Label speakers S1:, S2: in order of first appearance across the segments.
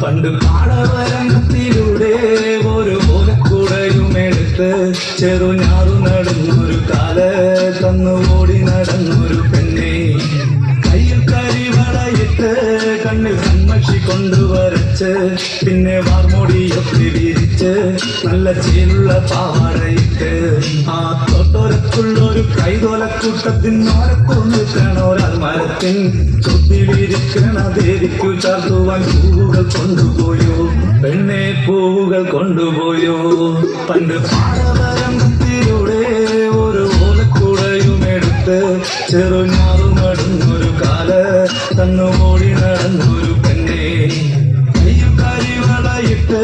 S1: പണ്ട് പാടവരത്തിലൂടെ ഒരു ഓലക്കുടയുമെടുത്ത് ചെറുഞാറു നടന്നൊരു കാല തന്നു ഓടി നടന്നൊരു പെണ്ണെ കയ്യിൽ കരിവളയിട്ട് കണ്ണിൽ കൺമഷി കൊണ്ടുവരച്ച് പിന്നെ വാർമോടിയൊക്കെ വിരിച്ച് നല്ല ചേലുള്ള പാവാടയിട്ട് ആ തൊട്ടോരത്തുള്ളൊരു കൈതോലക്കൂട്ടത്തിനോരക്കൊന്നു കാണോരാൽ മരത്തിൻ ചൊത്തിലിരിക്കണ ദേവിക്കു ചാർത്തുവാൻ പൂവുകൾ കൊണ്ടുപോയോ പെണ്ണെ പൂവുകൾ കൊണ്ടുപോയോ പണ്ട് പാടവരമ്പത്തിലൂടെ ഒരു ഓലക്കുടയുമെടുത്ത് ചെറുഞാറു നടന്നൊരു കാല തന്നുകൂടി നടന്നൊരു പെണ്ണെ കയ്യിൽ കരിവളയിട്ട്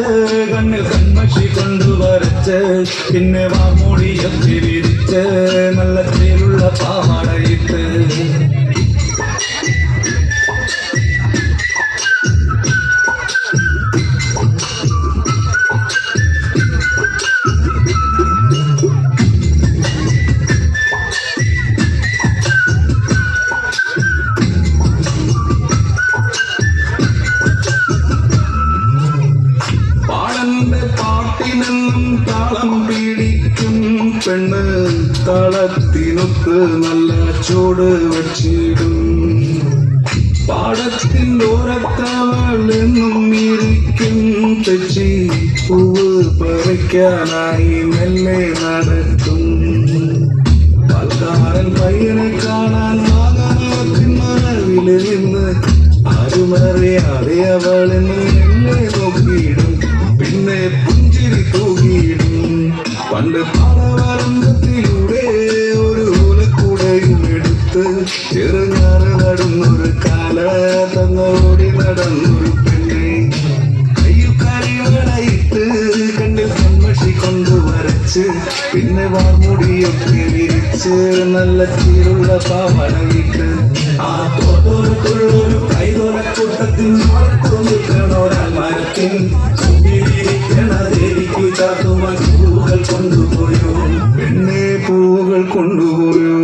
S1: കണ്ണിൽ കൺമഷി കൊണ്ടുവരച്ച് പിന്നെ വാമൂടിയൊക്കെ വിരിച്ച് നല്ല ചേലുള്ള പാവാടയിട്ട് പാട്ടിനെന്നും താളം പിടിക്കും പെണ്ണ് താളത്തിനൊത്ത് നല്ല ചൂട് വച്ചിടും പാടത്തിൻ്റെ ഓരത്തവൾ എന്നും ഇരിക്കും തെച്ചി പൂവ് പറിക്കാനായി മെല്ലെ നടക്കും പാൽക്കാരൻ പയ്യനെ കാണാൻ വാഹനത്തിൻ മറവില് നിന്ന് ആരുമറിയാതെ അവളെന്ന് മെല്ലെ നോക്കിയിടും പിന്നെ പുഞ്ചിരി തൂകിയിടും പണ്ട് പാടവരമ്പത്തിലൂടെ ഒരു ഓലക്കുടയും എടുത്ത് ചെറുഞാറ് നടന്നൊരു കാല തന്നോടി നടന്നൊരു പെണ്ണെ കയ്യിൽ കരിവളയിട്ട് കണ്ണിൽ കൺമഷി കൊണ്ടുവരച്ച് പിന്നെ വാർമുടിയൊക്കെ വിരിച്ച് നല്ല ചീരുള്ള പാവാടയിട്ട് ആ തോട്ടോരത്തുള്ളൊരു കൈതോലക്കൂട്ടത്തിൽ നോരക്കൊന്നിക്കണോരാൽ മരത്തിൻ ദേവിക്കു ചാർത്തുവാൻ പൂവുകൾ കൊണ്ടുപോയോ പെണ്ണെ പൂവുകൾ കൊണ്ടുപോയോ